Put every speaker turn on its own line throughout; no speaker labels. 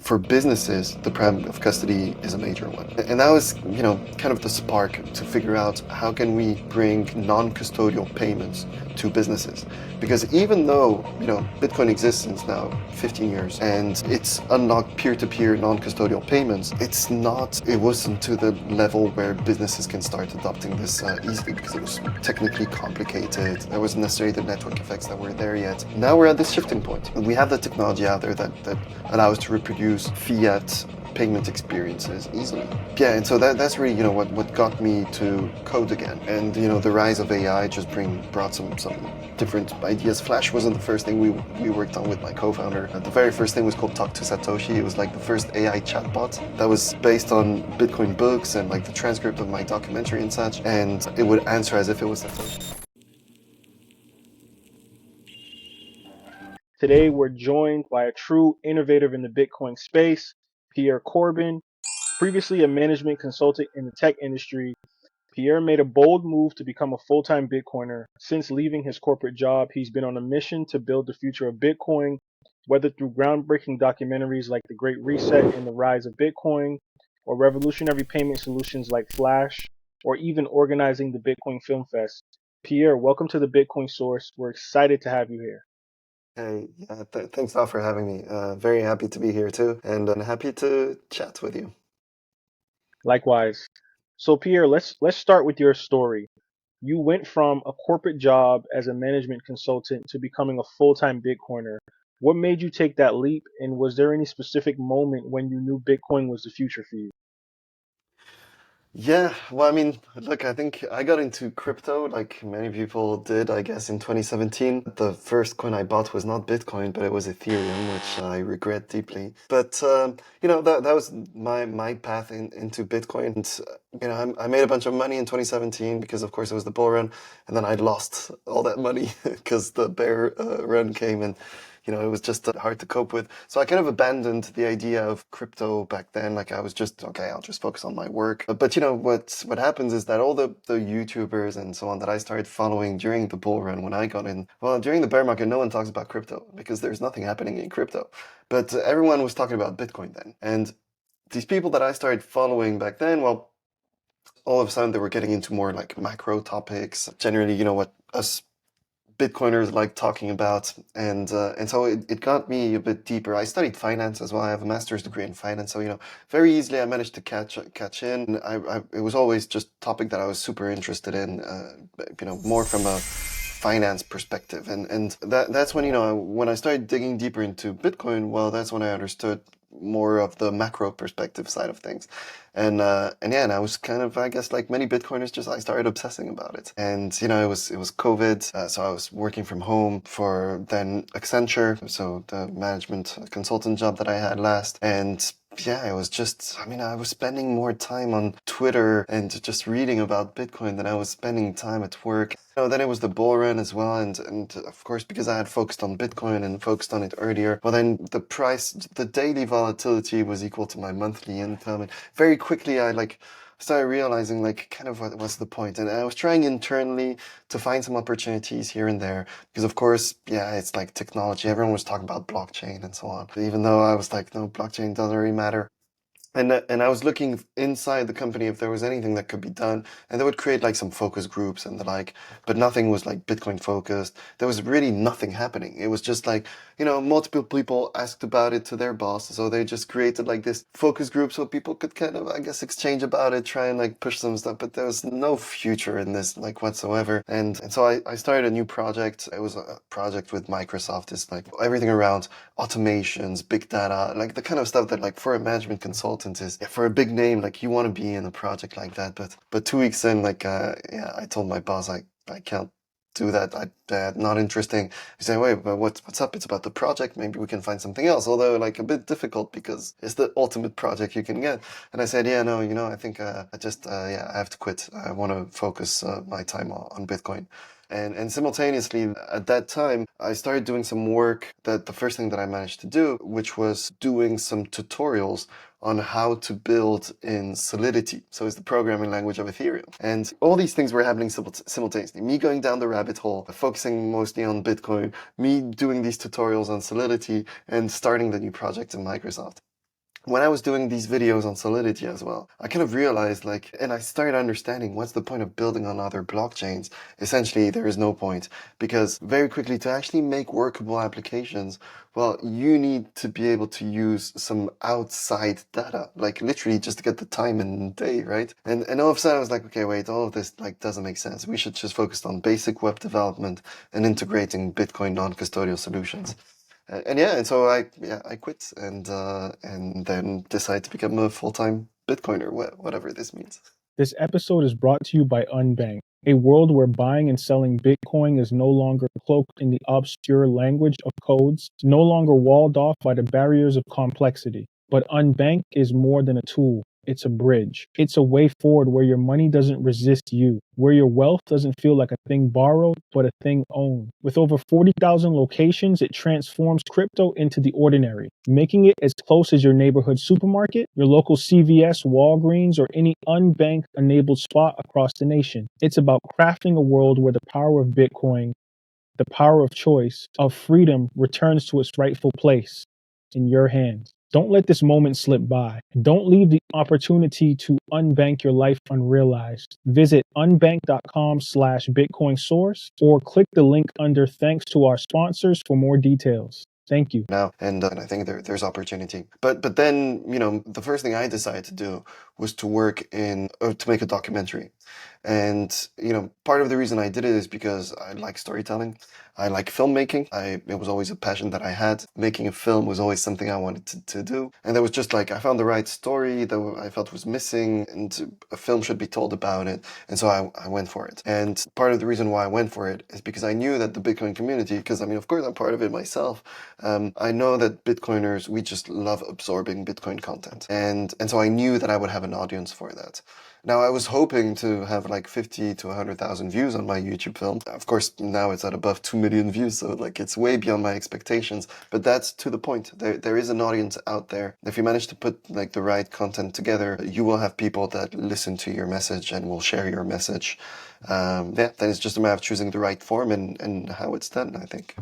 for businesses, the prime of custody is a major one. And that was, kind of the spark to figure out how can we bring non-custodial payments to businesses. Because even though, Bitcoin exists since now 15 years and it's unlocked peer-to-peer non-custodial payments, it wasn't to the level where businesses can start adopting this easily because it was technically complicated. There wasn't necessarily the network effects that were there yet. Now we're at this shifting point. We have the technology out there that allows to reproduce fiat payment experiences easily. Yeah, and so that's really, what got me to code again. And, the rise of AI just brought some different ideas. Flash wasn't the first thing we worked on with my co-founder. The very first thing was called Talk to Satoshi. It was like the first AI chatbot that was based on Bitcoin books and like the transcript of my documentary and such. And it would answer as if it was Satoshi.
Today, we're joined by a true innovator in the Bitcoin space, Pierre Corbin. Previously a management consultant in the tech industry, Pierre made a bold move to become a full-time Bitcoiner. Since leaving his corporate job, he's been on a mission to build the future of Bitcoin, whether through groundbreaking documentaries like The Great Reset and the Rise of Bitcoin, or revolutionary payment solutions like Flash, or even organizing the Bitcoin Film Fest. Pierre, welcome to the Bitcoin Source. We're excited to have you here.
Hey, yeah, thanks all for having me. Very happy to be here too, and happy to chat with you.
Likewise. So Pierre, let's start with your story. You went from a corporate job as a management consultant to becoming a full-time Bitcoiner. What made you take that leap, and was there any specific moment when you knew Bitcoin was the future for you?
Yeah, well, I mean, look, I think I got into crypto like many people did, I guess, in 2017. The first coin I bought was not Bitcoin, but it was Ethereum, which I regret deeply. But that was my path into Bitcoin. And I made a bunch of money in 2017 because, of course, it was the bull run, and then I lost all that money because the bear run came and. It was just hard to cope with. So I kind of abandoned the idea of crypto back then. Like I was just, okay, I'll just focus on my work. But what happens is that all the YouTubers and so on that I started following during the bull run when I got in, well, during the bear market, no one talks about crypto because there's nothing happening in crypto. But everyone was talking about Bitcoin then. And these people that I started following back then, well, all of a sudden they were getting into more like macro topics. Generally, what us Bitcoiners like talking about, and so it got me a bit deeper. I studied finance as well. I have a master's degree in finance, so very easily I managed to catch in. It was always just a topic that I was super interested in, more from a finance perspective, and that's when when I started digging deeper into Bitcoin. Well, that's when I understood more of the macro perspective side of things. And yeah, and I was kind of, I guess, like many Bitcoiners, just I started obsessing about it. And it was COVID, so I was working from home for then Accenture, so the management consultant job that I had last. And yeah, it was just, I mean, I was spending more time on Twitter and just reading about Bitcoin than I was spending time at work. Then it was the bull run as well, and of course, because I had focused on Bitcoin and focused on it earlier, well, then the daily volatility was equal to my monthly income, and very quickly I started realizing kind of what's the point, and I was trying internally to find some opportunities here and there, because of course, yeah, it's like technology. Everyone was talking about blockchain and so on, even though I was like, no, blockchain doesn't really matter. And I was looking inside the company if there was anything that could be done, and they would create like some focus groups and the like, but nothing was like Bitcoin focused. There was really nothing happening. It was just like, multiple people asked about it to their boss, so they just created like this focus group so people could kind of, I guess, exchange about it, try and like push some stuff, but there was no future in this like whatsoever. And so I started a new project. It was a project with Microsoft. It's like everything around automations, big data, like the kind of stuff that like for a management consultant is, yeah, for a big name, like you want to be in a project like that. But 2 weeks in, yeah, I told my boss I can't do that. Not interesting. He said, wait, but what's up? It's about the project. Maybe we can find something else. Although like a bit difficult because it's the ultimate project you can get. And I said, yeah, no, I think I just yeah, I have to quit. I want to focus my time on Bitcoin. And simultaneously, at that time, I started doing some work that the first thing that I managed to do, which was doing some tutorials on how to build in Solidity. So it's the programming language of Ethereum. And all these things were happening simultaneously. Me going down the rabbit hole, focusing mostly on Bitcoin, me doing these tutorials on Solidity, and starting the new project in Microsoft. when I was doing these videos on Solidity as well, I kind of realized like, and I started understanding what's the point of building on other blockchains. Essentially, there is no point because very quickly to actually make workable applications, well, you need to be able to use some outside data, like literally just to get the time and day, right? And all of a sudden I was like, okay, wait, all of this like doesn't make sense. We should just focus on basic web development and integrating Bitcoin non-custodial solutions. And yeah, and so I quit and then decided to become a full-time Bitcoiner, whatever this means.
This episode is brought to you by Unbank, a world where buying and selling Bitcoin is no longer cloaked in the obscure language of codes, no longer walled off by the barriers of complexity. But Unbank is more than a tool. It's a bridge. It's a way forward where your money doesn't resist you, where your wealth doesn't feel like a thing borrowed, but a thing owned. With over 40,000 locations, it transforms crypto into the ordinary, making it as close as your neighborhood supermarket, your local CVS, Walgreens, or any unbanked enabled spot across the nation. It's about crafting a world where the power of Bitcoin, the power of choice, of freedom returns to its rightful place in your hands. Don't let this moment slip by. Don't leave the opportunity to unbank your life unrealized. Visit unbank.com/Bitcoin source or click the link under thanks to our sponsors for more details. Thank you.
Now, and I think there's opportunity. But then, you know, the first thing I decided to do was to work in to make a documentary. And you know, part of the reason I did it is because I like storytelling. I like filmmaking. It was always a passion that I had. Making a film was always something I wanted to do. And there was just like I found the right story that I felt was missing, and a film should be told about it. And so I went for it. And part of the reason why I went for it is because I knew that the Bitcoin community, because I mean, of course, I'm part of it myself. I know that Bitcoiners, we just love absorbing Bitcoin content. And so I knew that I would have an audience for that. Now, I was hoping to have like 50 to 100,000 views on my YouTube film. Of course, now it's at above 2 million views, so like it's way beyond my expectations. But that's to the point. There is an audience out there. If you manage to put like the right content together, you will have people that listen to your message and will share your message. Yeah, then it's just a matter of choosing the right form and how it's done, I think.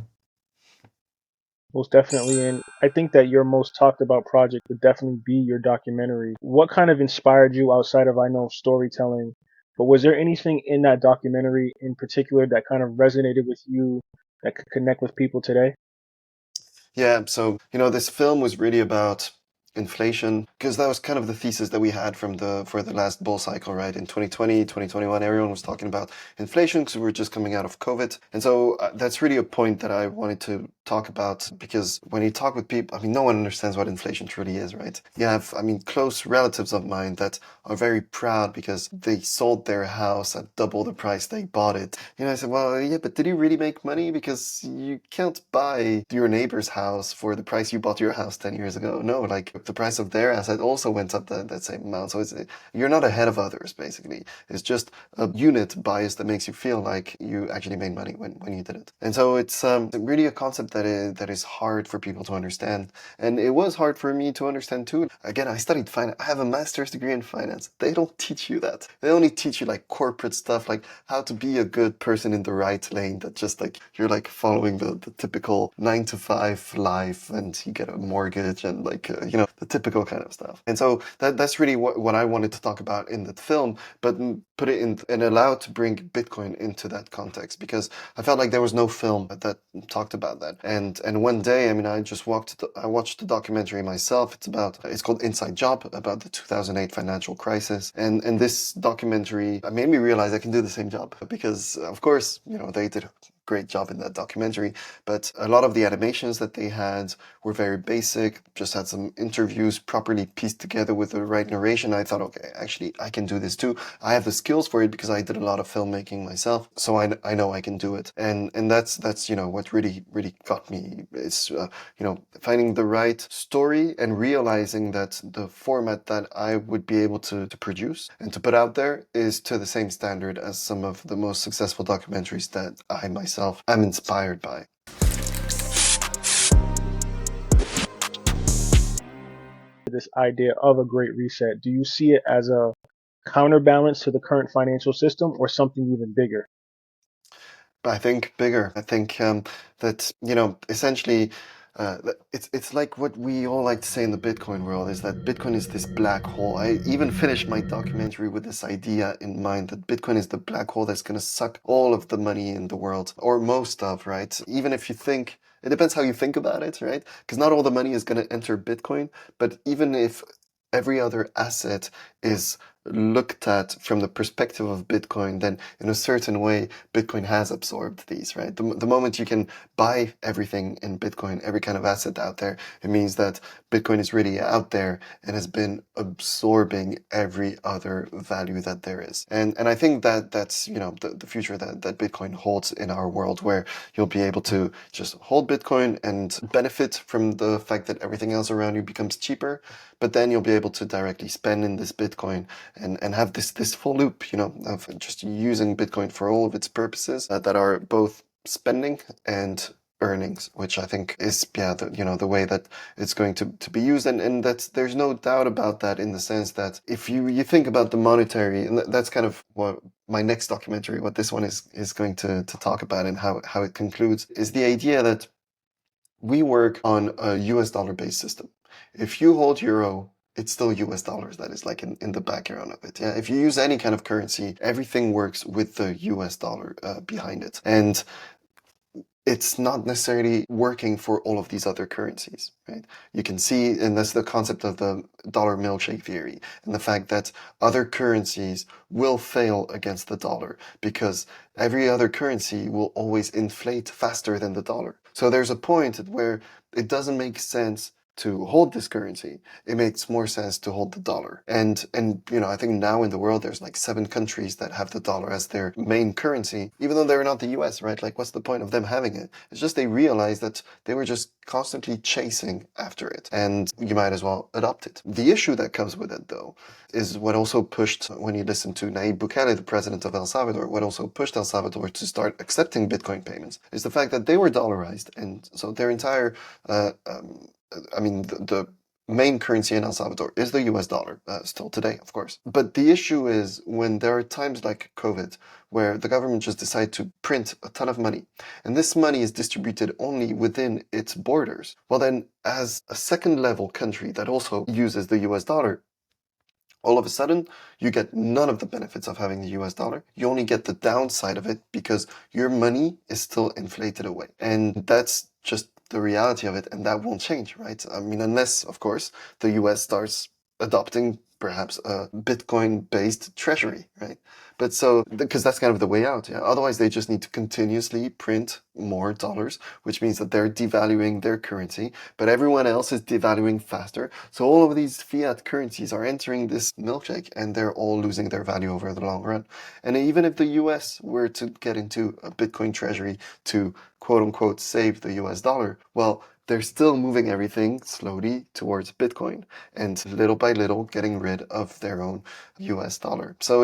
Most definitely. And I think that your most talked about project would definitely be your documentary. What kind of inspired you outside of, I know, storytelling? But was there anything in that documentary in particular that kind of resonated with you that could connect with people today?
Yeah, so you know, this film was really about inflation because that was kind of the thesis that we had from the for the last bull cycle, right? In 2020, 2021, everyone was talking about inflation because we were just coming out of COVID. And so that's really a point that I wanted to talk about because when you talk with people, I mean, no one understands what inflation truly is, right? You have, I mean, close relatives of mine that are very proud because they sold their house at double the price they bought it. You know, I said, well, yeah, but did you really make money? Because you can't buy your neighbor's house for the price you bought your house 10 years ago. No, like the price of their asset also went up that same amount. So you're not ahead of others, basically. It's just a unit bias that makes you feel like you actually made money when you did it. And so it's really a concept that is hard for people to understand. And it was hard for me to understand too. Again, I studied finance. I have a master's degree in finance. They don't teach you that. They only teach you like corporate stuff, like how to be a good person in the right lane, that just like you're like following the typical 9 to 5 life and you get a mortgage and like, you know, the typical kind of stuff. And so that's really what I wanted to talk about in the film, but put it in and allow to bring Bitcoin into that context because I felt like there was no film that talked about that. And one day, I mean, I watched the documentary myself. It's called Inside Job, about the 2008 financial crisis. And this documentary made me realize I can do the same job because, of course, you know, they did a great job in that documentary, but a lot of the animations that they had were very basic, just had some interviews properly pieced together with the right narration. I thought, okay, actually, I can do this too. I have the skills for it because I did a lot of filmmaking myself, so I know I can do it. And that's you know what really got me is you know, finding the right story and realizing that the format that I would be able to produce and to put out there is to the same standard as some of the most successful documentaries that I myself am inspired by.
This idea of a great reset, do you see it as a counterbalance to the current financial system or something even bigger?
I think bigger. I think that, you know, essentially It's like what we all like to say in the Bitcoin world is that Bitcoin is this black hole. I even finished my documentary with this idea in mind that Bitcoin is the black hole that's going to suck all of the money in the world, or most of, right? Even if you think, it depends how you think about it, right? Because not all the money is going to enter Bitcoin, but even if every other asset is looked at from the perspective of Bitcoin, then in a certain way, Bitcoin has absorbed these, right? The moment you can buy everything in Bitcoin, every kind of asset out there, it means that Bitcoin is really out there and has been absorbing every other value that there is. And I think that that's, the future that Bitcoin holds in our world, where you'll be able to just hold Bitcoin and benefit from the fact that everything else around you becomes cheaper, but then you'll be able to directly spend in this Bitcoin and have this full loop, of just using Bitcoin for all of its purposes that are both spending and earnings, which I think is the way that it's going to be used, and that's there's no doubt about that, in the sense that if you think about the monetary, and that's kind of what my next documentary, what this one is going to talk about, and how it concludes, is the idea that we work on a US dollar based system. If you hold euro, it's still US dollars that is like in the background of it. Yeah. If you use any kind of currency, everything works with the US dollar behind it. And it's not necessarily working for all of these other currencies, right? You can see, and that's the concept of the dollar milkshake theory, and the fact that other currencies will fail against the dollar because every other currency will always inflate faster than the dollar. So there's a point where it doesn't make sense to hold this currency. It makes more sense to hold the dollar. And I think now in the world there's like 7 countries that have the dollar as their main currency, even though they're not the US, right? Like, what's the point of them having it? It's just they realized that they were just constantly chasing after it, and you might as well adopt it. The issue that comes with it, though, is what also pushed, when you listen to Nayib Bukele, the president of El Salvador, what also pushed El Salvador to start accepting Bitcoin payments is the fact that they were dollarized, and so their entire the main currency in El Salvador is the US dollar, still today, of course. But the issue is when there are times like COVID, where the government just decide to print a ton of money, and this money is distributed only within its borders. Well, then, as a second level country that also uses the US dollar, all of a sudden, you get none of the benefits of having the US dollar. You only get the downside of it because your money is still inflated away. And that's just the reality of it, and that won't change, right? I mean, unless, of course, the US starts adopting perhaps a Bitcoin-based treasury, right? But so, because that's kind of the way out, yeah. Otherwise, they just need to continuously print more dollars, which means that they're devaluing their currency, but everyone else is devaluing faster. So all of these fiat currencies are entering this milkshake, and they're all losing their value over the long run. And even if the US were to get into a Bitcoin treasury to quote unquote save the US dollar, well, they're still moving everything slowly towards Bitcoin and little by little getting rid of their own US dollar. So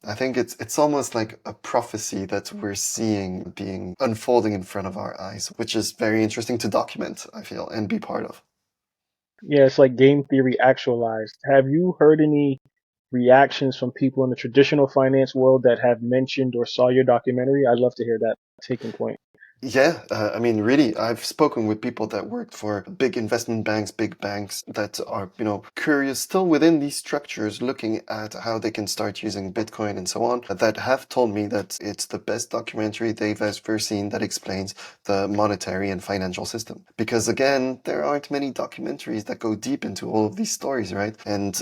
I think it's almost like a prophecy that we're seeing being unfolding in front of our eyes, which is very interesting to document, I feel, and be part of.
Yeah, it's like game theory actualized. Have you heard any reactions from people in the traditional finance world that have mentioned or saw your documentary? I'd love to hear that taking point.
Yeah, I mean, really, I've spoken with people that worked for big investment banks, big banks that are, curious still within these structures, looking at how they can start using Bitcoin and so on, that have told me that it's the best documentary they've ever seen that explains the monetary and financial system. Because again, there aren't many documentaries that go deep into all of these stories, right? And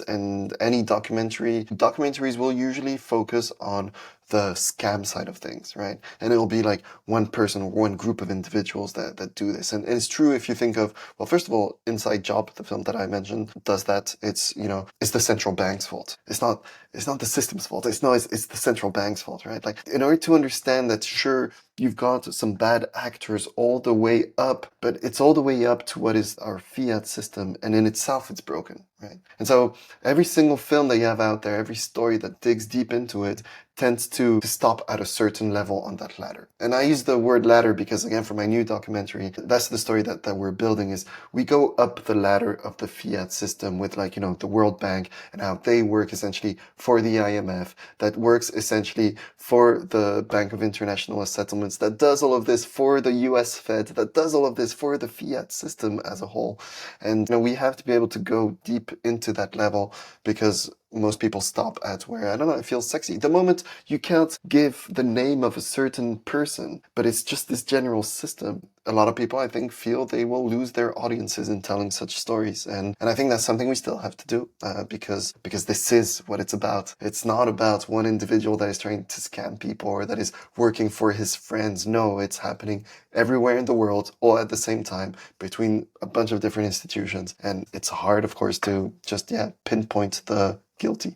any documentaries will usually focus on the scam side of things, right? And it'll be like one person or one group of individuals that do this. And it's true if you think of, well, first of all, Inside Job, the film that I mentioned, does that. It's the central bank's fault. It's not the system's fault. It's the central bank's fault, right? Like, in order to understand that, sure, you've got some bad actors all the way up, but it's all the way up to what is our fiat system, and in itself it's broken, right? And so every single film that you have out there, every story that digs deep into it, tends to stop at a certain level on that ladder. And I use the word ladder because, again, for my new documentary, that's the story that we're building, is we go up the ladder of the fiat system with, like, the World Bank and how they work essentially for the IMF, that works essentially for the Bank of International Settlements, that does all of this for the US Fed, that does all of this for the fiat system as a whole. And we have to be able to go deep into that level, because most people stop at where, I don't know, it feels sexy. The moment you can't give the name of a certain person, but it's just this general system, a lot of people, I think, feel they will lose their audiences in telling such stories. And I think that's something we still have to do, because this is what it's about. It's not about one individual that is trying to scam people or that is working for his friends. No, it's happening everywhere in the world, all at the same time, between a bunch of different institutions. And it's hard, of course, to just, pinpoint the guilty.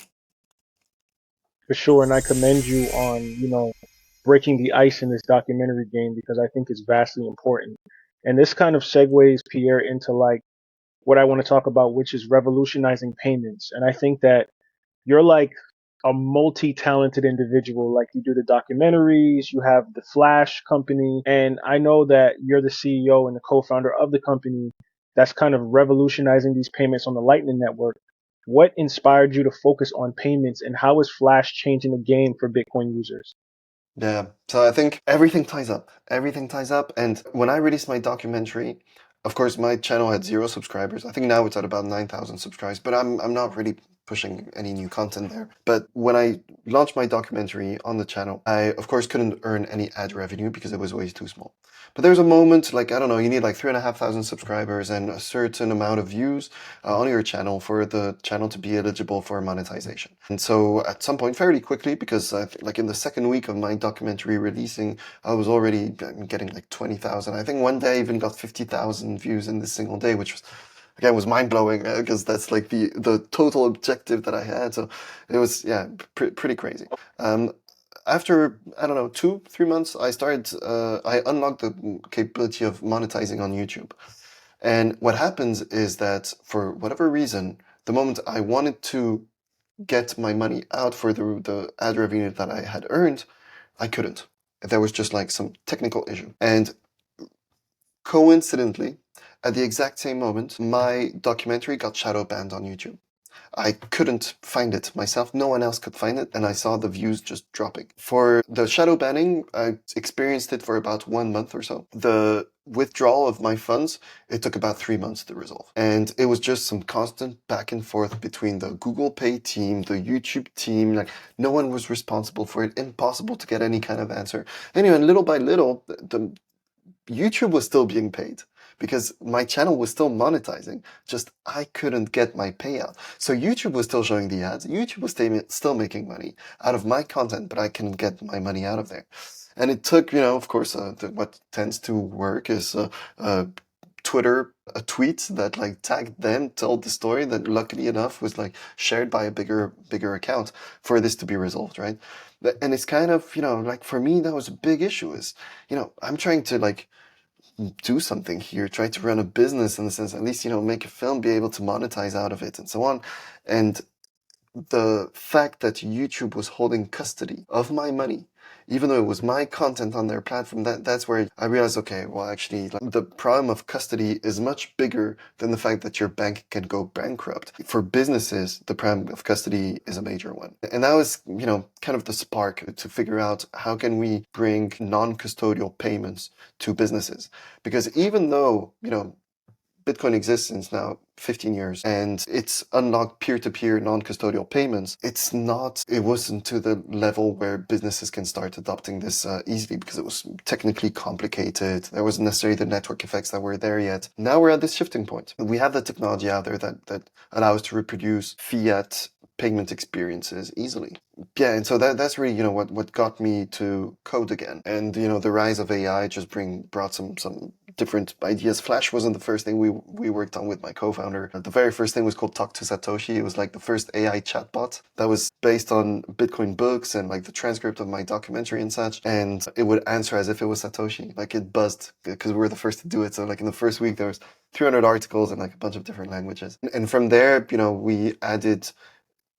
For sure. And I commend you on, breaking the ice in this documentary game, because I think it's vastly important. And this kind of segues, Pierre, into like what I want to talk about, which is revolutionizing payments. And I think that you're like a multi-talented individual. Like, you do the documentaries, you have the Flash company, and I know that you're the CEO and the co-founder of the company that's kind of revolutionizing these payments on the Lightning Network. What inspired you to focus on payments, and how is Flash changing the game for Bitcoin users?
Yeah, so I think everything ties up. Everything ties up. And when I released my documentary, of course, my channel had 0 subscribers. I think now it's at about 9,000 subscribers, but I'm not really pushing any new content there. But when I launched my documentary on the channel, I, of course, couldn't earn any ad revenue because it was way too small. But there's a moment, like, I don't know, you need like 3,500 subscribers and a certain amount of views on your channel for the channel to be eligible for monetization. And so at some point, fairly quickly, because like in the second week of my documentary releasing, I was already getting like 20,000. I think one day I even got 50,000 views in this single day, which was, again, was mind-blowing, because that's like the total objective that I had. So it was, pretty crazy. After, I don't know, 2-3 months, I unlocked the capability of monetizing on YouTube. And what happens is that, for whatever reason, the moment I wanted to get my money out for the ad revenue that I had earned, I couldn't. There was just like some technical issue. And coincidentally, at the exact same moment, my documentary got shadow banned on YouTube. I couldn't find it myself. No one else could find it, and I saw the views just dropping. For the shadow banning, I experienced it for about 1 month or so. The withdrawal of my funds, it took about 3 months to resolve. And it was just some constant back and forth between the Google Pay team, the YouTube team. Like, no one was responsible for it. Impossible to get any kind of answer. Anyway, little by little, the YouTube was still being paid because my channel was still monetizing, just I couldn't get my payout. So YouTube was still showing the ads, YouTube was still making money out of my content, but I couldn't get my money out of there. And it took, of course, what tends to work is Twitter, a tweet that like tagged them, told the story that luckily enough was like shared by a bigger account for this to be resolved, right? And it's kind of, like, for me, that was a big issue, is, I'm trying to like do something here, try to run a business in the sense, at least, make a film, be able to monetize out of it and so on. And the fact that YouTube was holding custody of my money, even though it was my content on their platform, that's where I realized, okay, well, actually, like, the problem of custody is much bigger than the fact that your bank can go bankrupt. For businesses, the problem of custody is a major one. And that was, kind of the spark to figure out how can we bring non-custodial payments to businesses. Because even though, Bitcoin exists since now 15 years, and it's unlocked peer-to-peer non-custodial payments, it wasn't to the level where businesses can start adopting this easily, because it was technically complicated. There wasn't necessarily the network effects that were there yet. Now we're at this shifting point. We have the technology out there that allows us to reproduce fiat payment experiences easily. Yeah, and so that's really, what got me to code again. And, the rise of AI just brought some different ideas. Flash wasn't the first thing we worked on with my co-founder. The very first thing was called Talk to Satoshi. It was like the first AI chatbot that was based on Bitcoin books and like the transcript of my documentary and such. And it would answer as if it was Satoshi. Like, it buzzed because we were the first to do it. So like in the first week, there was 300 articles in like a bunch of different languages. And from there, we added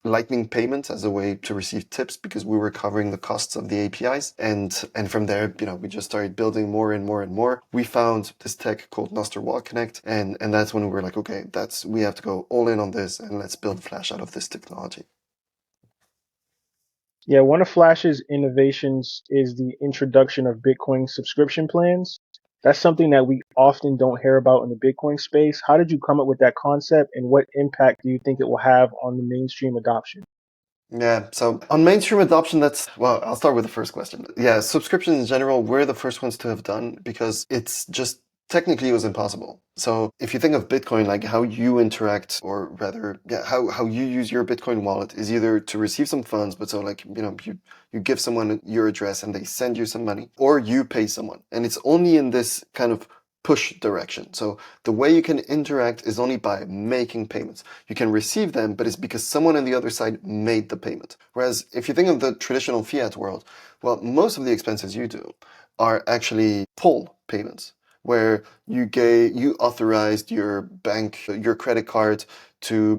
Lightning payments as a way to receive tips because we were covering the costs of the APIs. And from there, we just started building more and more and more. We found this tech called Noster Wall Connect, and that's when we were like, okay, we have to go all in on this and let's build Flash out of this technology.
Yeah, one of Flash's innovations is the introduction of Bitcoin subscription plans. That's something that we often don't hear about in the Bitcoin space. How did you come up with that concept, and what impact do you think it will have on the mainstream adoption?
Yeah, so on mainstream adoption, well, I'll start with the first question. Yeah, subscriptions in general, we're the first ones to have done because it's just technically it was impossible. So if you think of Bitcoin, like how you interact, or rather, yeah, how you use your Bitcoin wallet is either to receive some funds, but so like, you give someone your address and they send you some money, or you pay someone. And it's only in this kind of push direction. So the way you can interact is only by making payments. You can receive them, but it's because someone on the other side made the payment. Whereas if you think of the traditional fiat world, well, most of the expenses you do are actually pull payments, where you authorized your bank, your credit card to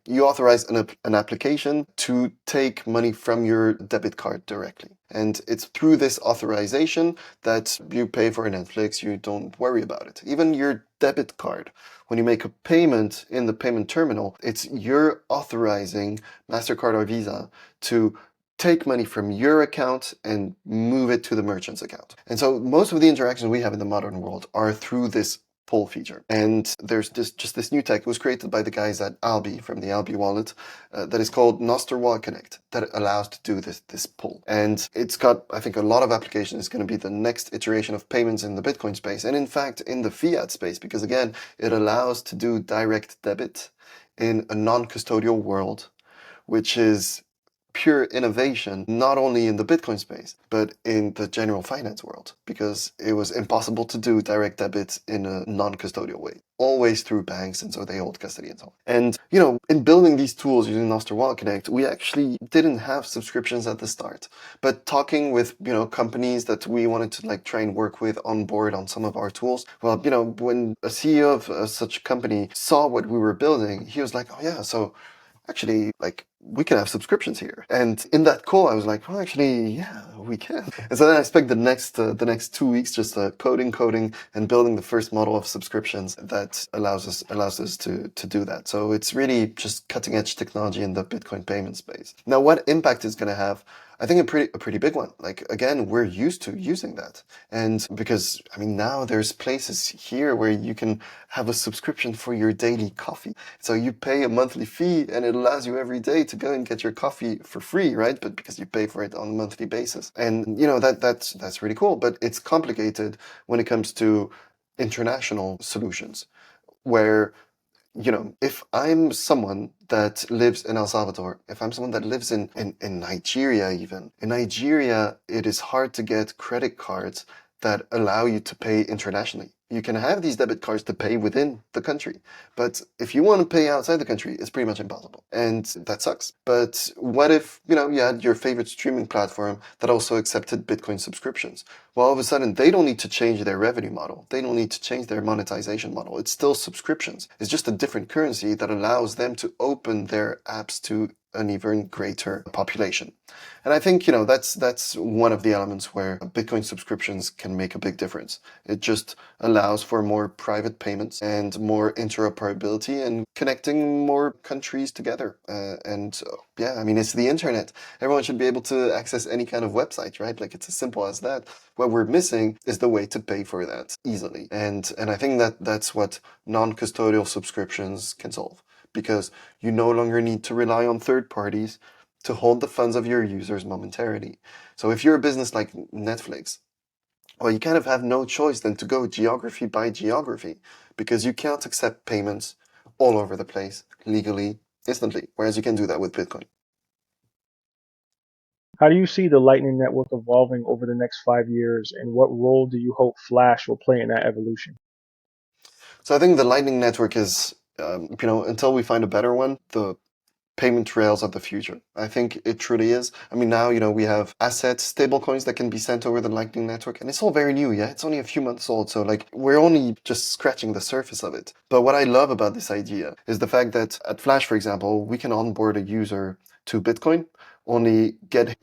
you authorize an application to take money from your debit card directly. And it's through this authorization that you pay for Netflix, you don't worry about it. Even your debit card, when you make a payment in the payment terminal, you're authorizing MasterCard or Visa to take money from your account and move it to the merchant's account. And so most of the interactions we have in the modern world are through this pull feature. And there's this new tech. It was created by the guys at Albi from the Albi wallet that is called Noster Wall Connect that allows to do this pull. And it's got, I think, a lot of applications. It's going to be the next iteration of payments in the Bitcoin space. And in fact, in the fiat space, because again, it allows to do direct debit in a non-custodial world, which is pure innovation, not only in the Bitcoin space, but in the general finance world, because it was impossible to do direct debits in a non-custodial way, always through banks, and so they hold custody and so on. And, in building these tools using Noster Wallet Connect, we actually didn't have subscriptions at the start, but talking with, companies that we wanted to like try and work with on board on some of our tools, well, when a CEO of such a company saw what we were building, he was like, oh yeah, so actually, like, we can have subscriptions here. And in that call, I was like, well, actually, yeah, we can. And so then I spent the next 2 weeks just coding, and building the first model of subscriptions that allows us to do that. So it's really just cutting edge technology in the Bitcoin payment space. Now, what impact it's going to have? I think a pretty big one. Like, again, we're used to using that. And because, I mean, now there's places here where you can have a subscription for your daily coffee. So you pay a monthly fee and it allows you every day to go and get your coffee for free, right? But because you pay for it on a monthly basis. And, that's really cool. But it's complicated when it comes to international solutions where if I'm someone that lives in El Salvador, if I'm someone that lives in Nigeria, even in Nigeria, it is hard to get credit cards that allow you to pay internationally. You can have these debit cards to pay within the country, but if you want to pay outside the country, it's pretty much impossible. And that sucks. But what if, you had your favorite streaming platform that also accepted Bitcoin subscriptions? Well, all of a sudden, they don't need to change their revenue model. They don't need to change their monetization model. It's still subscriptions. It's just a different currency that allows them to open their apps to an even greater population. And I think, that's one of the elements where Bitcoin subscriptions can make a big difference. It just allows for more private payments and more interoperability and connecting more countries together. Yeah, I mean, it's the internet. Everyone should be able to access any kind of website, right? Like, it's as simple as that. What we're missing is the way to pay for that easily. And I think that's what non-custodial subscriptions can solve, because you no longer need to rely on third parties to hold the funds of your users momentarily. So if you're a business like Netflix, well, you kind of have no choice than to go geography by geography, because you can't accept payments all over the place legally instantly, whereas you can do that with Bitcoin.
How do you see the Lightning Network evolving over the next 5 years, and what role do you hope Flash will play in that evolution?
So I think the Lightning Network is, until we find a better one, the payment rails of the future. I think it truly is. I mean, now, we have assets, stablecoins that can be sent over the Lightning Network, and it's all very new, yeah? It's only a few months old, so like we're only just scratching the surface of it. But what I love about this idea is the fact that at Flash, for example, we can onboard a user to Bitcoin, only get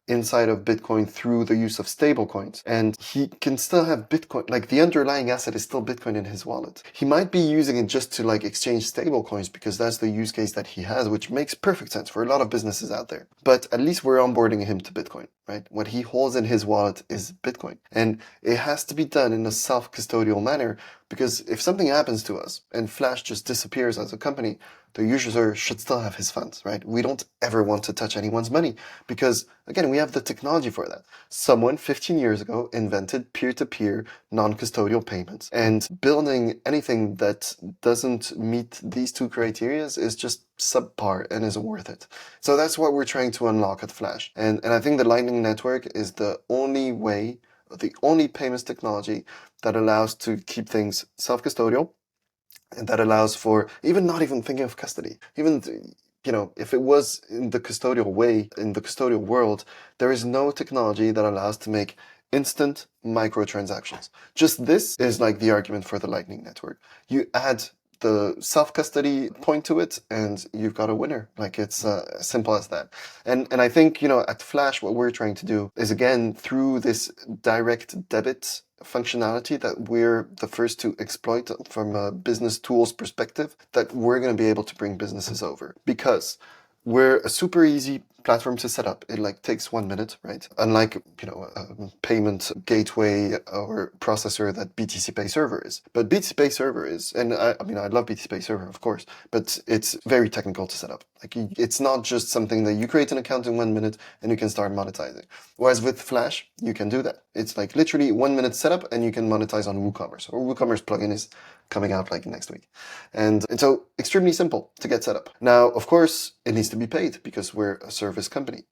inside of Bitcoin through the use of stablecoins. And he can still have Bitcoin, like the underlying asset is still Bitcoin in his wallet. He might be using it just to like exchange stablecoins because that's the use case that he has, which makes perfect sense for a lot of businesses out there. But at least we're onboarding him to Bitcoin, right? What he holds in his wallet is Bitcoin. And it has to be done in a self-custodial manner because if something happens to us and Flash just disappears as a company, the user should still have his funds, right? We don't ever want to touch anyone's money because, again, we have the technology for that. Someone 15 years ago invented peer-to-peer non-custodial payments, and building anything that doesn't meet these two criteria is just subpar and isn't worth it. So that's what we're trying to unlock at Flash. And I think the Lightning Network is the only way, the only payments technology that allows to keep things self-custodial, and that allows for even not even thinking of custody. Even, if it was in the custodial way, in the custodial world, there is no technology that allows to make instant microtransactions. Just this is like the argument for the Lightning Network. You add the self-custody point to it and you've got a winner. Like it's as simple as that. And I think, at Flash, what we're trying to do is, again, through this direct debit functionality that we're the first to exploit from a business tools perspective, that we're going to be able to bring businesses over because we're a super easy platform to set up. It like takes 1 minute, right? Unlike, a payment gateway or processor that BTC Pay Server is. But BTC Pay Server is, and I love BTC Pay Server, of course, but it's very technical to set up. Like it's not just something that you create an account in 1 minute and you can start monetizing. Whereas with Flash, you can do that. It's like literally 1 minute setup and you can monetize on WooCommerce. Or WooCommerce plugin is coming out like next week. And so extremely simple to get set up. Now, of course, it needs to be paid because we're a service company.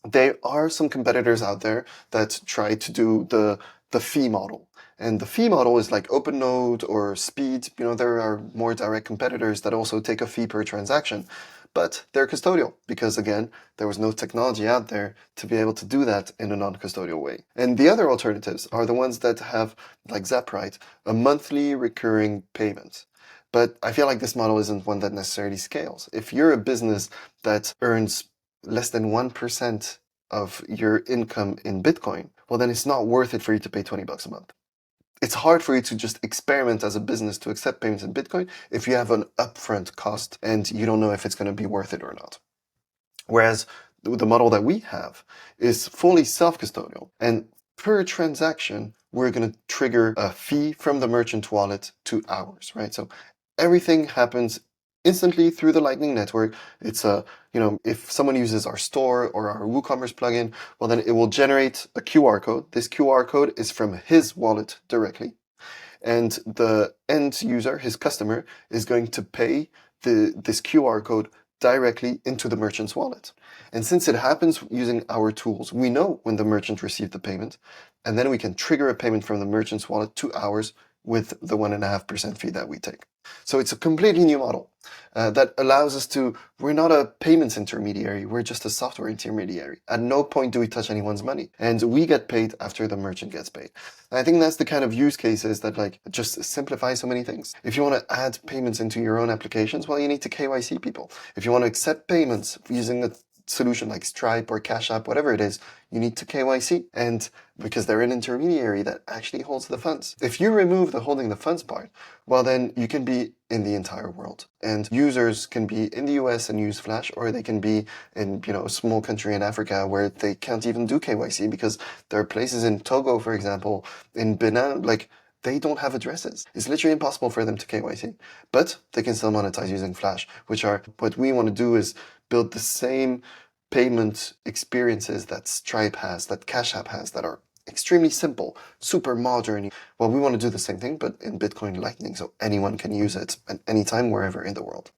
There are some competitors out there that try to do the fee model. And the fee model is like OpenNode or Speed. There are more direct competitors that also take a fee per transaction. But they're custodial because, again, there was no technology out there to be able to do that in a non-custodial way. And the other alternatives are the ones that have, like Zaprite, a monthly recurring payment. But I feel like this model isn't one that necessarily scales. If you're a business that earns less than 1% of your income in Bitcoin, well, then it's not worth it for you to pay $20 a month. It's hard for you to just experiment as a business to accept payments in Bitcoin if you have an upfront cost and you don't know if it's going to be worth it or not. Whereas the model that we have is fully self-custodial, and per transaction, we're going to trigger a fee from the merchant wallet to ours, right? So everything happens instantly through the Lightning Network. It's if someone uses our store or our WooCommerce plugin, well, then it will generate a QR code. This QR code is from his wallet directly. And the end user, his customer, is going to pay this QR code directly into the merchant's wallet. And since it happens using our tools, we know when the merchant received the payment, and then we can trigger a payment from the merchant's wallet to ours with the 1.5% fee that we take. So it's a completely new model that allows us to, we're not a payments intermediary, we're just a software intermediary. At no point do we touch anyone's money, and we get paid after the merchant gets paid. And I think that's the kind of use cases that like just simplify so many things. If you want to add payments into your own applications, well, you need to KYC people. If you want to accept payments using a solution like Stripe or Cash App, whatever it is, you need to KYC, and because they're an intermediary that actually holds the funds. If you remove the holding the funds part, well, then you can be in the entire world, and users can be in the US and use Flash, or they can be in a small country in Africa where they can't even do KYC because there are places in Togo, for example, in Benin, like they don't have addresses. It's literally impossible for them to KYC, but they can still monetize using Flash, which are what we want to do is build the same payment experiences that Stripe has, that Cash App has, that are extremely simple, super modern. Well, we want to do the same thing, but in Bitcoin Lightning, so anyone can use it at any time, wherever in the world.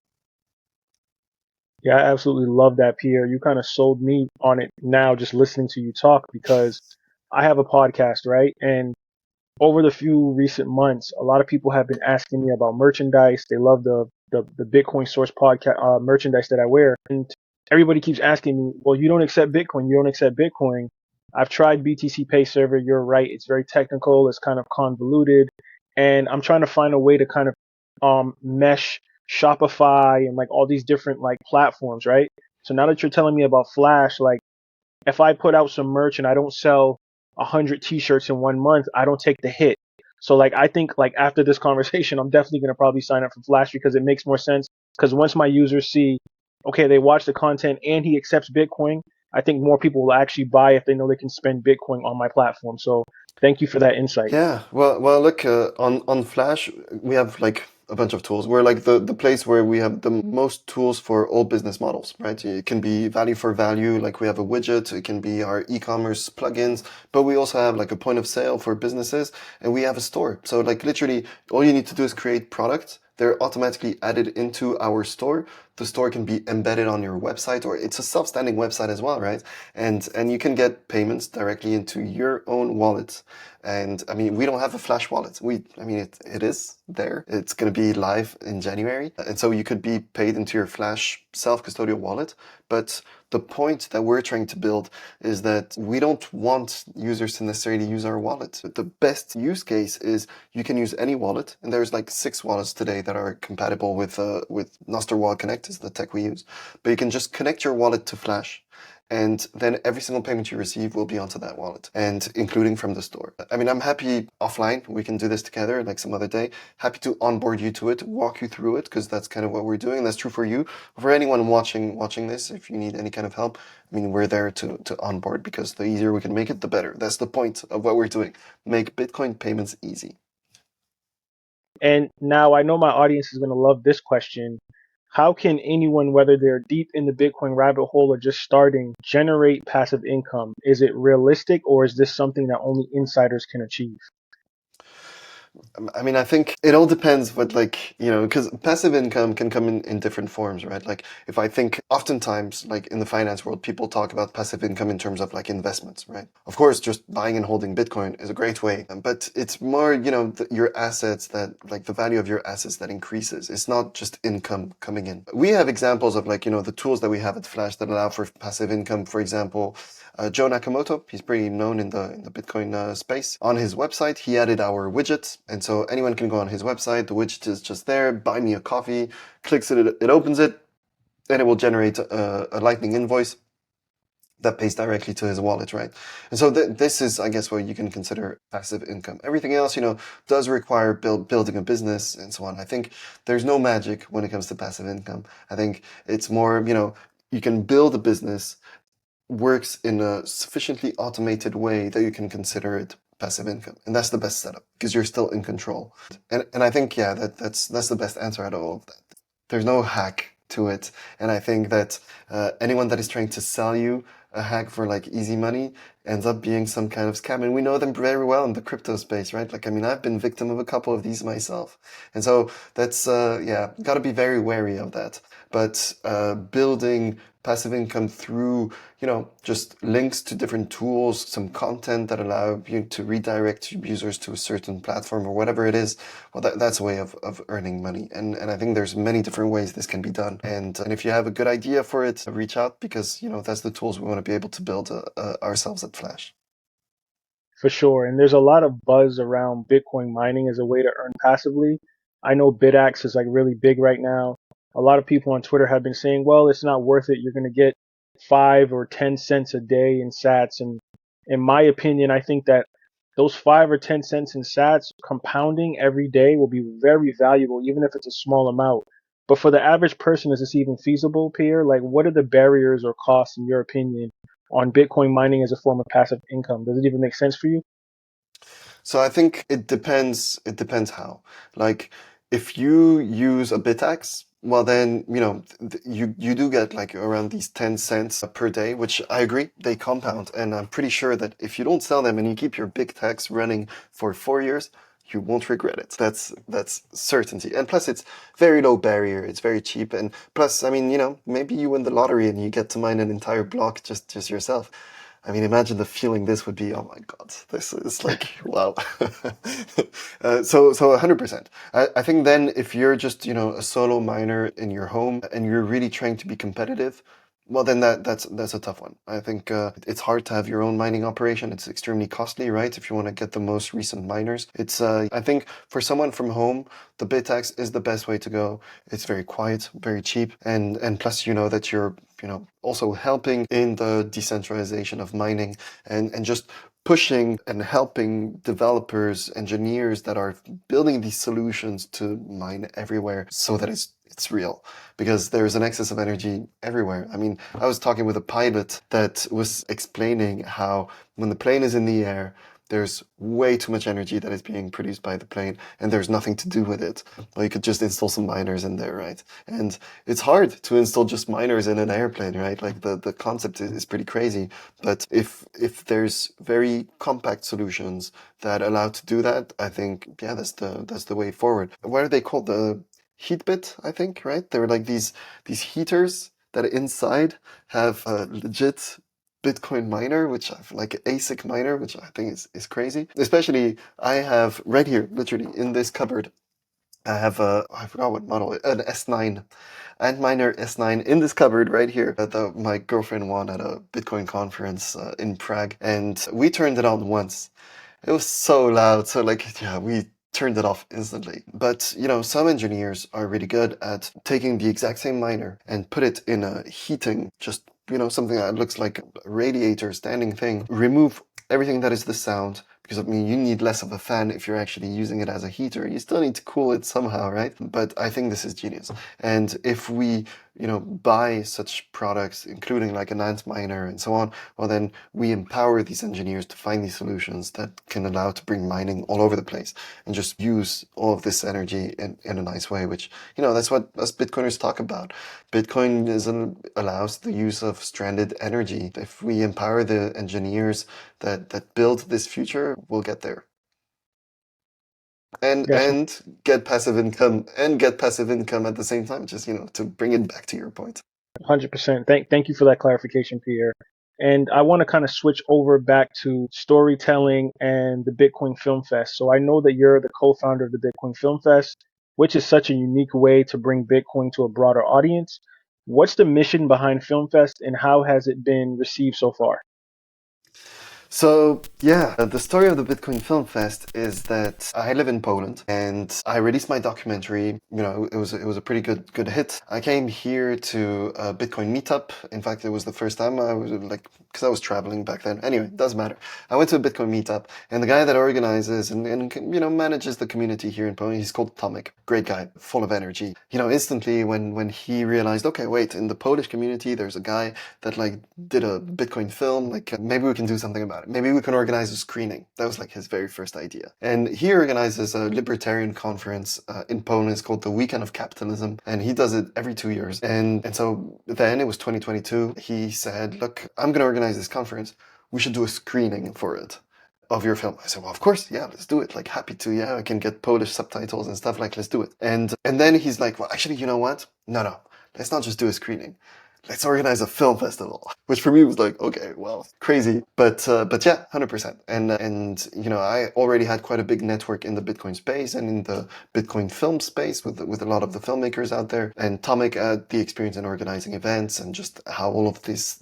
Yeah, I absolutely love that, Pierre. You kind of sold me on it now just listening to you talk because I have a podcast, right? And over the few recent months, a lot of people have been asking me about merchandise. They love the the Bitcoin Source podcast merchandise that I wear. And everybody keeps asking me, well, you don't accept Bitcoin. You don't accept Bitcoin. I've tried BTC Pay Server. You're right. It's very technical. It's kind of convoluted. And I'm trying to find a way to kind of mesh Shopify and like all these different like platforms, right? So now that you're telling me about Flash, like if I put out some merch and I don't sell 100 t-shirts in 1 month, I don't take the hit. So like I think like after this conversation, I'm definitely going to probably sign up for Flash because it makes more sense. Because once my users see, okay, they watch the content and he accepts Bitcoin, I think more people will actually buy if they know they can spend Bitcoin on my platform. So thank you for that insight.
Yeah, well, look, on Flash, we have like a bunch of tools. We're like the place where we have the most tools for all business models, right? It can be value for value, like we have a widget, it can be our e-commerce plugins, but we also have like a point of sale for businesses, and we have a store. So like literally, all you need to do is create products. They're automatically added into our store. The store can be embedded on your website, or it's a self-standing website as well, right? And you can get payments directly into your own wallet. And I mean, we don't have a Flash wallet. I mean, it is there. It's going to be live in January. And so you could be paid into your Flash self-custodial wallet. But the point that we're trying to build is that we don't want users to necessarily use our wallet. The best use case is you can use any wallet. And there's like 6 wallets today that are compatible with Nostr Wallet Connect is the tech we use. But you can just connect your wallet to Flash. And then every single payment you receive will be onto that wallet, and including from the store. I mean, I'm happy offline. We can do this together like some other day. Happy to onboard you to it, walk you through it, because that's kind of what we're doing. And that's true for you. For anyone watching this, if you need any kind of help, I mean, we're there to onboard, because the easier we can make it, the better. That's the point of what we're doing. Make Bitcoin payments easy.
And now I know my audience is going to love this question. How can anyone, whether they're deep in the Bitcoin rabbit hole or just starting, generate passive income? Is it realistic, or is this something that only insiders can achieve?
I mean, I think it all depends what, like, because passive income can come in different forms, right? Like, if I think oftentimes, like in the finance world, people talk about passive income in terms of like investments, right? Of course, just buying and holding Bitcoin is a great way, but it's more, your assets that, like the value of your assets that increases. It's not just income coming in. We have examples of like, the tools that we have at Flash that allow for passive income. For example, Joe Nakamoto, he's pretty known in the Bitcoin space. On his website, he added our widget, and so anyone can go on his website. The widget is just there. Buy me a coffee. Clicks it, it opens it, and it will generate a Lightning invoice that pays directly to his wallet, right? And so this is, I guess, what you can consider passive income. Everything else, does require building a business and so on. I think there's no magic when it comes to passive income. I think it's more, you can build a business, works in a sufficiently automated way that you can consider it passive income. And that's the best setup, because you're still in control. And I think, yeah, that's the best answer out of all of that. There's no hack to it. And I think that anyone that is trying to sell you a hack for like easy money ends up being some kind of scam. And we know them very well in the crypto space, right? Like, I mean, I've been victim of a couple of these myself. And so that's, got to be very wary of that. But building passive income through, just links to different tools, some content that allow you to redirect users to a certain platform or whatever it is, well, that's a way of earning money. And I think there's many different ways this can be done. And if you have a good idea for it, reach out, because, that's the tools we want to be able to build ourselves at Flash.
For sure. And there's a lot of buzz around Bitcoin mining as a way to earn passively. I know BitX is like really big right now. A lot of people on Twitter have been saying, well, it's not worth it. You're going to get 5 or 10 cents a day in sats. And in my opinion, I think that those 5 or 10 cents in sats compounding every day will be very valuable, even if it's a small amount. But for the average person, is this even feasible, Pierre? Like, what are the barriers or costs, in your opinion, on Bitcoin mining as a form of passive income? Does it even make sense for you?
So I think it depends. It depends how. Like, if you use a BitX, well then, you do get like around these 10 cents per day, which I agree, they compound. And I'm pretty sure that if you don't sell them and you keep your BitX running for 4 years, you won't regret it. That's certainty. And plus, it's very low barrier. It's very cheap. And plus, I mean, maybe you win the lottery and you get to mine an entire block just yourself. I mean, imagine the feeling this would be. Oh my God, this is like, wow. So 100%. I think then if you're just, a solo miner in your home and you're really trying to be competitive, well, then that's a tough one. I think it's hard to have your own mining operation. It's extremely costly, right? If you want to get the most recent miners, I think for someone from home, the Bitax is the best way to go. It's very quiet, very cheap, and plus you know that you're also helping in the decentralization of mining and just pushing and helping developers, engineers that are building these solutions to mine everywhere so that it's real, because there's an excess of energy everywhere. I mean, I was talking with a pilot that was explaining how when the plane is in the air, there's way too much energy that is being produced by the plane, and there's nothing to do with it. Well, you could just install some miners in there, right? And it's hard to install just miners in an airplane, right? Like the concept is pretty crazy. But if there's very compact solutions that allow to do that, I think yeah, that's the way forward. What are they called? The heat bit, I think, right? They're like these heaters that inside have a legit Bitcoin miner, which I've like ASIC miner, which I think is crazy. Especially I have right here, literally in this cupboard, I have I forgot what model, an S9, Antminer S9 in this cupboard right here that my girlfriend won at a Bitcoin conference in Prague, and we turned it on once. It was so loud, so like yeah, we turned it off instantly. But some engineers are really good at taking the exact same miner and put it in a heating, just something that looks like a radiator standing thing, remove everything that is the sound, because I mean you need less of a fan if you're actually using it as a heater. You still need to cool it somehow, right? But I think this is genius. And if we buy such products, including like an Antminer and so on, well then we empower these engineers to find these solutions that can allow to bring mining all over the place and just use all of this energy in a nice way, which that's what us Bitcoiners talk about. Bitcoin allows the use of stranded energy. If we empower the engineers that build this future, we'll get there. And
Yes,
get passive income at the same time, just to bring it back to your point.
100%. Thank you for that clarification, Pierre. And I want to kind of switch over back to storytelling and the Bitcoin Film Fest. So I know that you're the co-founder of the Bitcoin Film Fest, which is such a unique way to bring Bitcoin to a broader audience. What's the mission behind Film Fest and how has it been received so far?
So yeah, the story of the Bitcoin Film Fest is that I live in Poland and I released my documentary. It was a pretty good hit. I came here to a Bitcoin meetup. In fact, it was the first time I was like, because I was traveling back then. Anyway, it doesn't matter. I went to a Bitcoin meetup, and the guy that organizes and manages the community here in Poland, he's called Tomek. Great guy, full of energy. Instantly when he realized, okay, wait, in the Polish community, there's a guy that like did a Bitcoin film. Like maybe we can do something about it. Maybe we can organize a screening. That was like his very first idea. And he organizes a libertarian conference in Poland. It's called the Weekend of Capitalism, and he does it every 2 years. And so then it was 2022. He said, look, I'm going to organize this conference. We should do a screening for it of your film. I said, well, of course, yeah, let's do it. Like, happy to, yeah, I can get Polish subtitles and stuff. Like, let's do it. And then he's like, well, actually, you know what? No, let's not just do a screening. Let's organize a film festival, which for me was like, okay, well, crazy, but yeah, 100%. And I already had quite a big network in the Bitcoin space and in the Bitcoin film space with a lot of the filmmakers out there. And Tomek had the experience in organizing events and just how all of this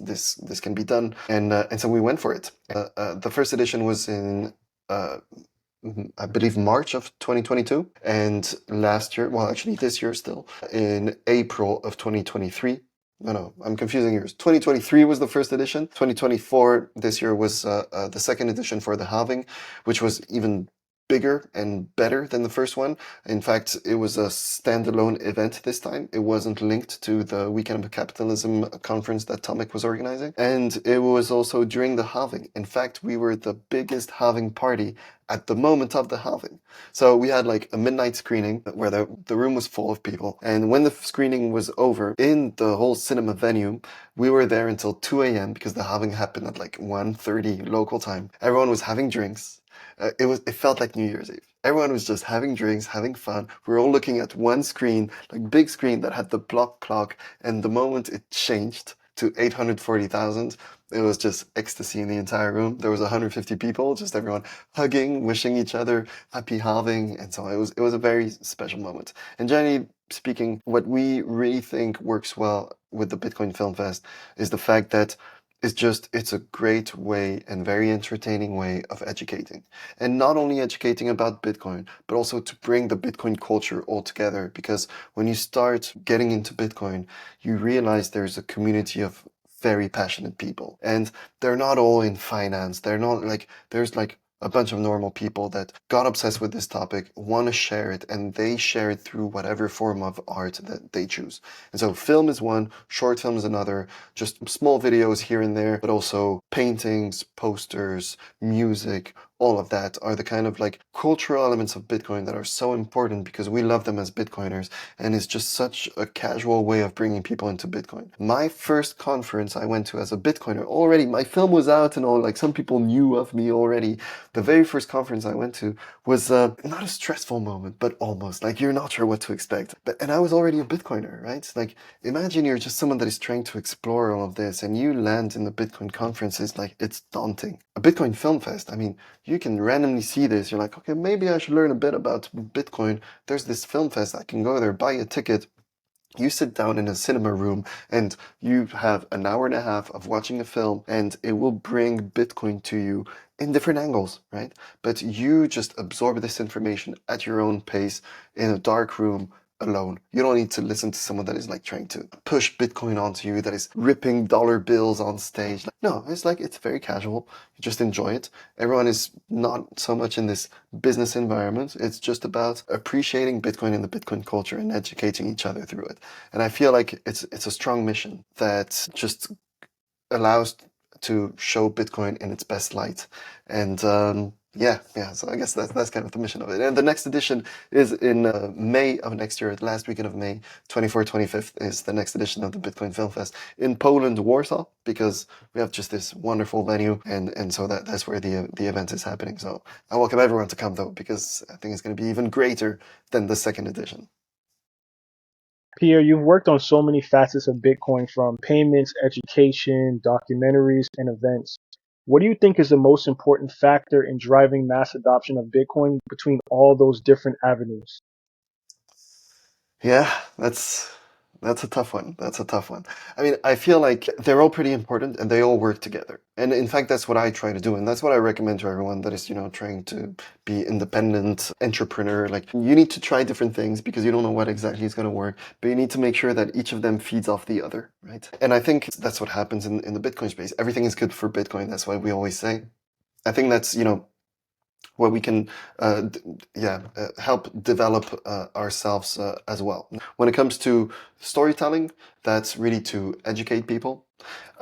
can be done. And so we went for it. The first edition was in. I believe March of 2022, and last year, well, actually this year still, in April of 2023. No, I'm confusing years. 2023 was the first edition. 2024, this year, was the second edition for the halving, which was even bigger and better than the first one. In fact, it was a standalone event this time. It wasn't linked to the Weekend of Capitalism conference that Tomek was organizing. And it was also during the halving. In fact, we were the biggest halving party at the moment of the halving. So we had like a midnight screening where the room was full of people. And when the screening was over in the whole cinema venue, we were there until 2 a.m. because the halving happened at like 1:30 local time. Everyone was having drinks. It felt like New Year's Eve. Everyone was just having drinks, having fun. We were all looking at one screen, like big screen that had the block clock. And the moment it changed, to 840,000. It was just ecstasy in the entire room. There was 150 people, just everyone hugging, wishing each other happy halving, and so on. It was a very special moment. And generally speaking, what we really think works well with the Bitcoin Film Fest is the fact that it's a great way and very entertaining way of educating. And not only educating about Bitcoin, but also to bring the Bitcoin culture all together. Because when you start getting into Bitcoin, you realize there's a community of very passionate people. And they're not all in finance. They're not like, there's like a bunch of normal people that got obsessed with this topic, want to share it, and they share it through whatever form of art that they choose. And so film is one, short film is another, just small videos here and there, but also paintings, posters, music, all of that are the kind of like cultural elements of Bitcoin that are so important because we love them as Bitcoiners, and it's just such a casual way of bringing people into Bitcoin. My first conference I went to as a Bitcoiner, already my film was out and all, like some people knew of me already. The very first conference I went to was not a stressful moment, but almost. Like you're not sure what to expect. And I was already a Bitcoiner, right? Like imagine you're just someone that is trying to explore all of this and you land in the Bitcoin conferences, like it's daunting. A Bitcoin Film Fest, I mean, you can randomly see this. You're like, okay, maybe I should learn a bit about Bitcoin. There's this film fest. I can go there, buy a ticket. You sit down in a cinema room and you have an hour and a half of watching a film, and it will bring Bitcoin to you in different angles, right? But you just absorb this information at your own pace in a dark room alone. You don't need to listen to someone that is like trying to push Bitcoin onto you, that is ripping dollar bills on stage. No, it's very casual. You just enjoy it. Everyone is not so much in this business environment. It's just about appreciating Bitcoin and the Bitcoin culture and educating each other through it. And I feel like it's a strong mission that just allows to show Bitcoin in its best light. And yeah. So I guess that's kind of the mission of it. And the next edition is in May of next year, the last weekend of May, 24th, 25th is the next edition of the Bitcoin Film Fest in Poland, Warsaw, because we have just this wonderful venue, and so that's where the event is happening. So I welcome everyone to come though, because I think it's going to be even greater than the second edition.
Pierre, you've worked on so many facets of Bitcoin from payments, education, documentaries, and events. What do you think is the most important factor in driving mass adoption of Bitcoin between all those different avenues?
Yeah, that's a tough one. That's a tough one. I mean, I feel like they're all pretty important and they all work together. And in fact, that's what I try to do. And that's what I recommend to everyone that is, trying to be independent entrepreneur. Like you need to try different things because you don't know what exactly is going to work, but you need to make sure that each of them feeds off the other, right? And I think that's what happens in the Bitcoin space. Everything is good for Bitcoin. That's what we always say. I think that's, where we can help develop ourselves as well. When it comes to storytelling, that's really to educate people.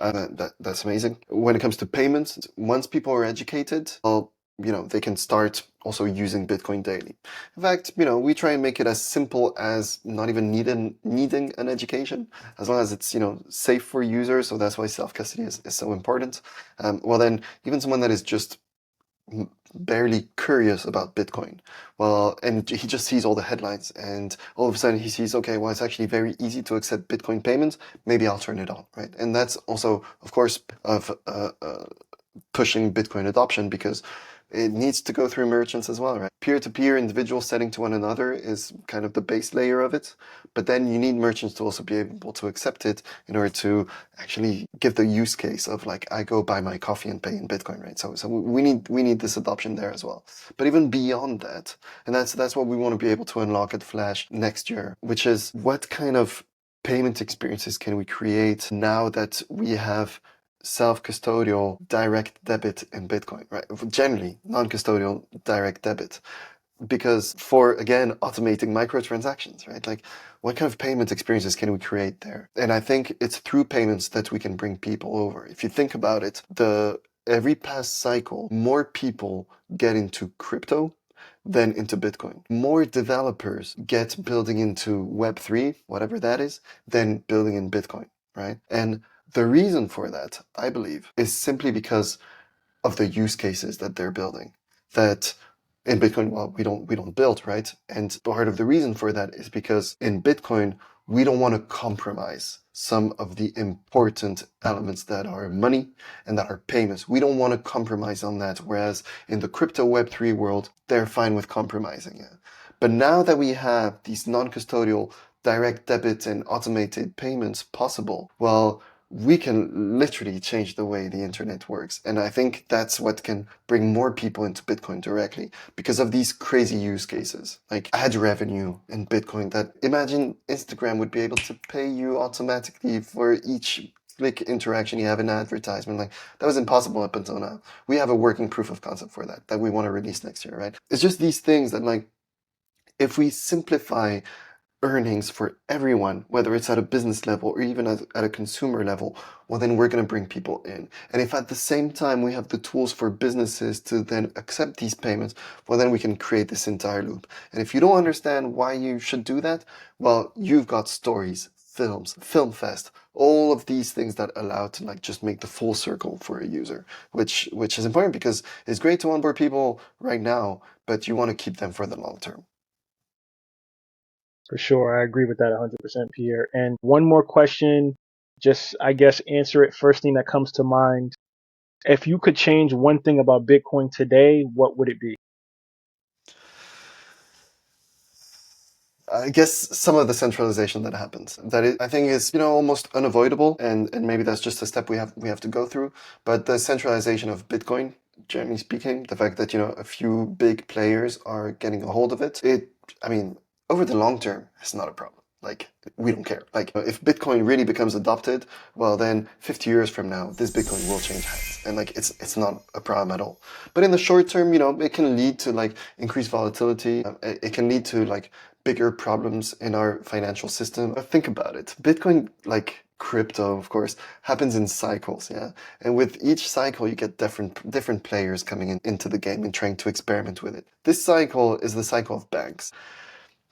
That's amazing. When it comes to payments, once people are educated, well, they can start also using Bitcoin daily. In fact, we try and make it as simple as not even needing an education, as long as it's, safe for users. So that's why self-custody is so important. Well, then even someone that is just barely curious about Bitcoin. Well, and he just sees all the headlines and all of a sudden he sees, okay, well, it's actually very easy to accept Bitcoin payments. Maybe I'll turn it on, right? And that's also, of course, of pushing Bitcoin adoption because it needs to go through merchants as well, right? Peer-to-peer, individual setting to one another is kind of the base layer of it. But then you need merchants to also be able to accept it in order to actually give the use case of like, I go buy my coffee and pay in Bitcoin, right? So we need this adoption there as well. But even beyond that, and that's what we want to be able to unlock at Flash next year, which is what kind of payment experiences can we create now that we have self-custodial direct debit in Bitcoin, right? Generally, non-custodial direct debit. Because for, again, automating microtransactions, right? Like, what kind of payment experiences can we create there? And I think it's through payments that we can bring people over. If you think about it, every past cycle, more people get into crypto than into Bitcoin. More developers get building into Web3, whatever that is, than building in Bitcoin, right? And the reason for that, I believe, is simply because of the use cases that they're building. That in Bitcoin, well, we don't build, right? And part of the reason for that is because in Bitcoin, we don't want to compromise some of the important elements that are money and that are payments. We don't want to compromise on that, whereas in the crypto Web3 world, they're fine with compromising it. But now that we have these non-custodial direct debit and automated payments possible, well, we can literally change the way the internet works. And I think that's what can bring more people into Bitcoin directly because of these crazy use cases, like ad revenue in Bitcoin. That imagine Instagram would be able to pay you automatically for each click interaction you have in an advertisement. Like that was impossible up until now. We have a working proof of concept for that we want to release next year, right? It's just these things that, like, if we simplify earnings for everyone, whether it's at a business level or even at a consumer level, well, then we're going to bring people in. And if at the same time we have the tools for businesses to then accept these payments, well, then we can create this entire loop. And if you don't understand why you should do that, well, you've got stories, films, film fest, all of these things that allow to, like, just make the full circle for a user, which is important because it's great to onboard people right now, but you want to keep them for the long term.
For sure. I agree with that 100%, Pierre. And one more question, just, I guess, answer it first thing that comes to mind. If you could change one thing about Bitcoin today, what would it be?
I guess some of the centralization that happens, I think is, almost unavoidable, and maybe that's just a step we have to go through. But the centralization of Bitcoin, generally speaking, the fact that, a few big players are getting a hold of it, I mean, over the long term, it's not a problem. Like, we don't care. Like, if Bitcoin really becomes adopted, well, then 50 years from now, this Bitcoin will change hands, and, like, it's not a problem at all. But in the short term, it can lead to, like, increased volatility. It can lead to, like, bigger problems in our financial system. Think about it. Bitcoin, like crypto, of course, happens in cycles, yeah. And with each cycle, you get different players coming into the game and trying to experiment with it. This cycle is the cycle of banks.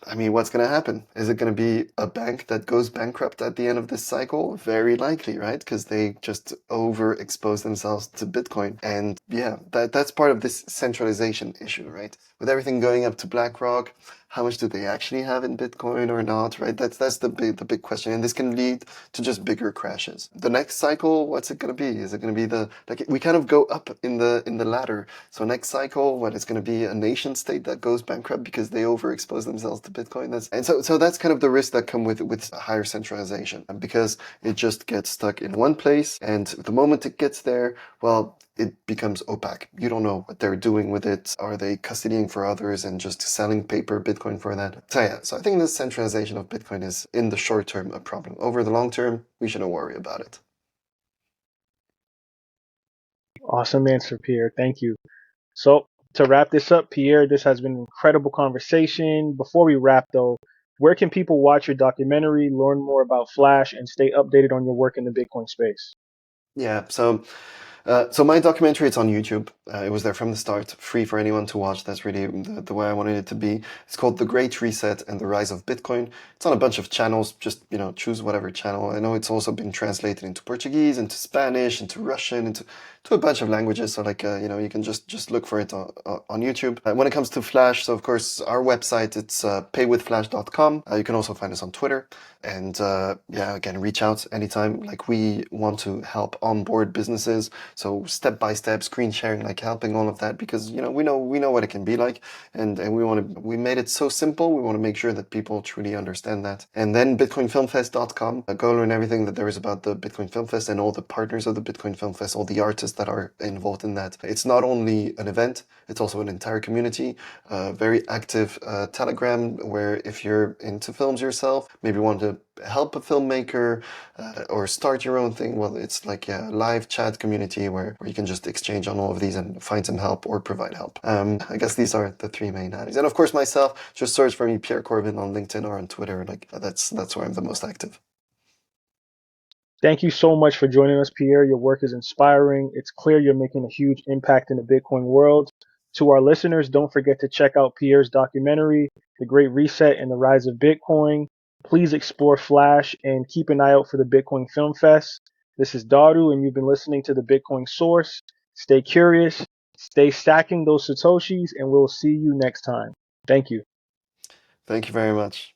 I mean, what's going to happen? Is it going to be a bank that goes bankrupt at the end of this cycle? Very likely, right? Because they just overexpose themselves to Bitcoin. And yeah, that's part of this centralization issue, right? With everything going up to BlackRock, how much do they actually have in Bitcoin or not, right? That's the big question. And this can lead to just bigger crashes. The next cycle, what's it going to be? Is it going to be we kind of go up in the ladder. So next cycle, what is going to be a nation state that goes bankrupt because they overexpose themselves to Bitcoin? So that's kind of the risk that come with higher centralization, because it just gets stuck in one place, and the moment it gets there, well, it becomes opaque. You don't know what they're doing with it. Are they custodying for others and just selling paper Bitcoin for that? So yeah, so I think the centralization of Bitcoin is, in the short term, a problem. Over the long term, we shouldn't worry about it.
Awesome answer, Pierre. Thank you. So to wrap this up, Pierre, this has been an incredible conversation. Before we wrap, though, where can people watch your documentary, learn more about Flash, and stay updated on your work in the Bitcoin space?
Yeah, so my documentary, it's on YouTube. It was there from the start, free for anyone to watch. That's really the way I wanted it to be. It's called The Great Reset and the Rise of Bitcoin. It's on a bunch of channels. Just, choose whatever channel. I know it's also been translated into Portuguese, into Spanish, into Russian, into a bunch of languages. So, like, you can just look for it on YouTube. When it comes to Flash, so of course, our website, it's paywithflash.com. You can also find us on Twitter. And yeah, again, reach out anytime. Like, we want to help onboard businesses. So step by step, screen sharing, like helping all of that, because we know what it can be like, and we made it so simple. We want to make sure that people truly understand that. And then bitcoinfilmfest.com, go learn everything that there is about the Bitcoin Film Fest and all the partners of the Bitcoin Film Fest, all the artists that are involved in that. It's not only an event, it's also an entire community, very active Telegram, where if you're into films yourself, maybe want to help a filmmaker or start your own thing, well, it's like a live chat community where you can just exchange on all of these and find some help or provide help. I guess these are the three main areas. And of course, myself, just search for me, Pierre Corbin, on LinkedIn or on Twitter. Like, that's where I'm the most active.
Thank you so much for joining us, Pierre. Your work is inspiring. It's clear you're making a huge impact in the Bitcoin world. To our listeners, don't forget to check out Pierre's documentary, The Great Reset and the Rise of Bitcoin. Please explore Flash and keep an eye out for the Bitcoin Film Fest. This is Daru, and you've been listening to the Bitcoin Source. Stay curious, stay stacking those Satoshis, and we'll see you next time. Thank you.
Thank you very much.